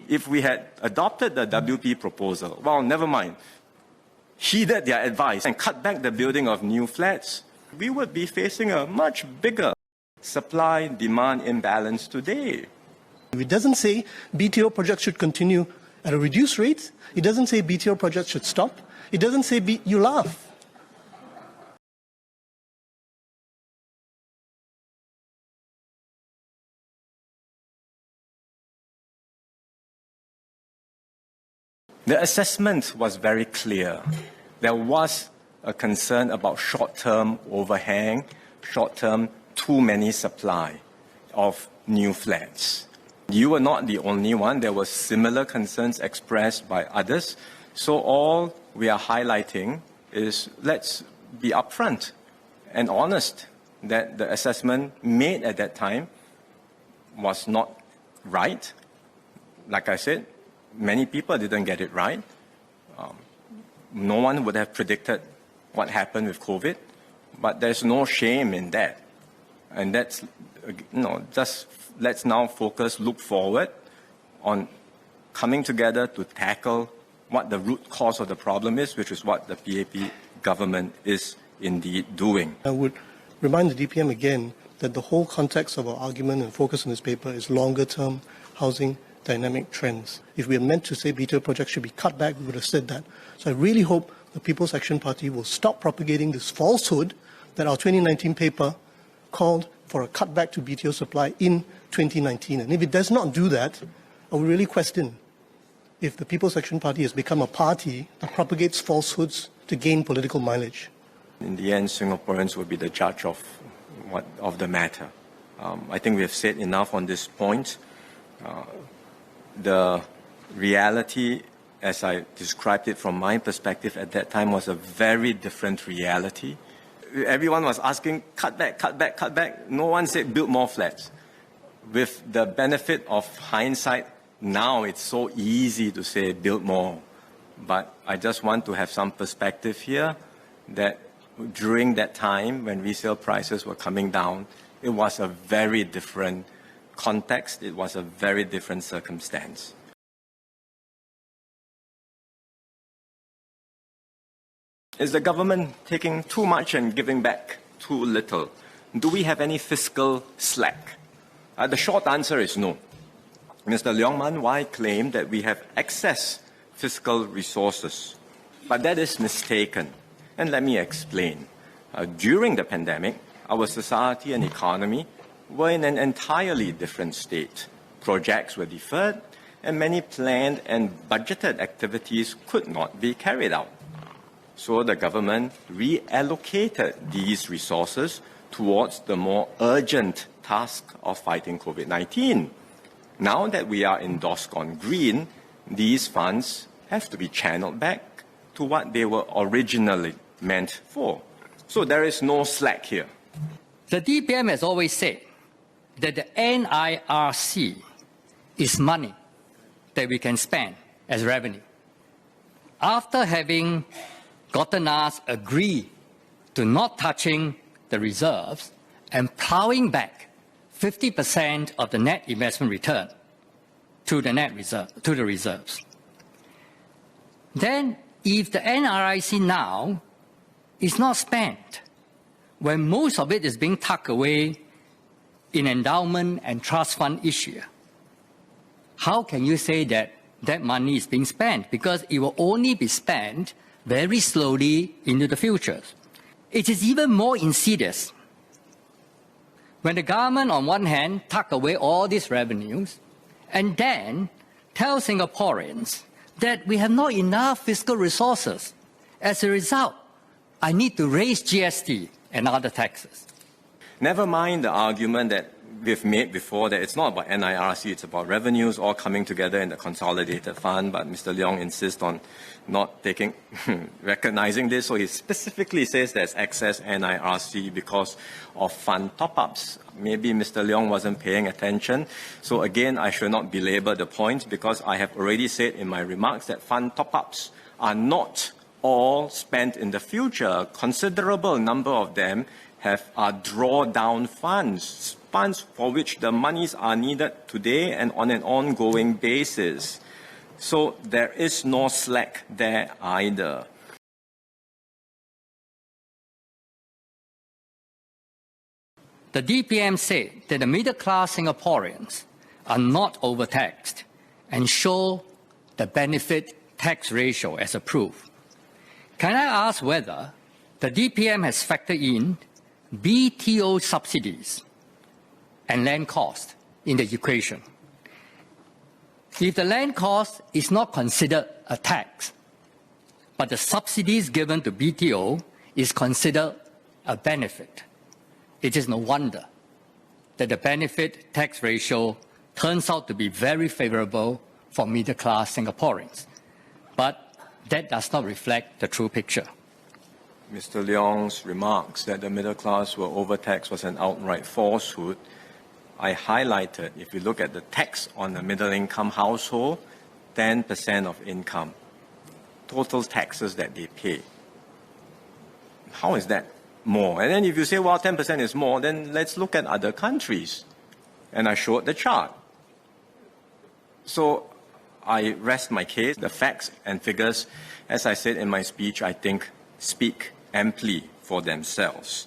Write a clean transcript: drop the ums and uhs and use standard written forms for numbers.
if we had adopted the WP proposal, well, never mind, heeded their advice and cut back the building of new flats, we would be facing a much bigger supply-demand imbalance today. It doesn't say BTO projects should continue at a reduced rate. It doesn't say BTO projects should stop. It doesn't say you laugh. The assessment was very clear. There was a concern about short-term overhang, short-term too many supply of new flats. You were not the only one. There were similar concerns expressed by others. So all we are highlighting is let's be upfront and honest that the assessment made at that time was not right. Like I said, many people didn't get it right. No one would have predicted what happened with COVID, but there's no shame in that. And that's, just let's now look forward on coming together to tackle what the root cause of the problem is, which is what the PAP government is indeed doing. I would remind the DPM again that the whole context of our argument and focus in this paper is longer-term housing dynamic trends. If we are meant to say BTO projects should be cut back, we would have said that. So I really hope the People's Action Party will stop propagating this falsehood that our 2019 paper called for a cutback to BTO supply in 2019. And if it does not do that, I would really question if the People's Action Party has become a party that propagates falsehoods to gain political mileage. In the end, Singaporeans will be the judge of the matter. I think we have said enough on this point. The reality, as I described it from my perspective at that time, was a very different reality. Everyone was asking, cut back, cut back, cut back. No one said build more flats. With the benefit of hindsight, now it's so easy to say build more. But I just want to have some perspective here that during that time when resale prices were coming down, it was a very different context, it was a very different circumstance. Is the government taking too much and giving back too little? Do we have any fiscal slack? The short answer is no. Mr. Leong Man Wai claimed that we have excess fiscal resources, but that is mistaken. And let me explain. During the pandemic, our society and economy were in an entirely different state. Projects were deferred, and many planned and budgeted activities could not be carried out. So the government reallocated these resources towards the more urgent task of fighting COVID-19. Now that we are in DOSCON Green, these funds have to be channeled back to what they were originally meant for. So there is no slack here. The DPM has always said that the NIRC is money that we can spend as revenue. After having gotten us agree to not touching the reserves and plowing back 50% of the net investment return to the reserves. Then, if the NRIC now is not spent, when most of it is being tucked away in endowment and trust fund issue, how can you say that that money is being spent? Because it will only be spent very slowly into the future. It is even more insidious when the government, on one hand, tuck away all these revenues and then tell Singaporeans that we have not enough fiscal resources. As a result, I need to raise GST and other taxes. Never mind the argument that we've made before that it's not about NIRC, it's about revenues all coming together in the consolidated fund, but Mr. Leong insists on not recognizing this, so he specifically says there's excess NIRC because of fund top-ups. Maybe Mr. Leong wasn't paying attention, so again, I should not belabor the point because I have already said in my remarks that fund top-ups are not all spent in the future. A considerable number of them are drawdown funds, funds for which the monies are needed today and on an ongoing basis. So there is no slack there either. The DPM said that the middle-class Singaporeans are not overtaxed and show the benefit tax ratio as a proof. Can I ask whether the DPM has factored in BTO subsidies and land cost in the equation? If the land cost is not considered a tax, but the subsidies given to BTO is considered a benefit, it is no wonder that the benefit tax ratio turns out to be very favorable for middle-class Singaporeans. But that does not reflect the true picture. Mr. Leong's remarks that the middle class were overtaxed was an outright falsehood. I highlighted, if you look at the tax on the middle-income household, 10% of income, total taxes that they pay. How is that more? And then if you say, well, 10% is more, then let's look at other countries. And I showed the chart. So I rest my case. The facts and figures, as I said in my speech, I think speak amply for themselves.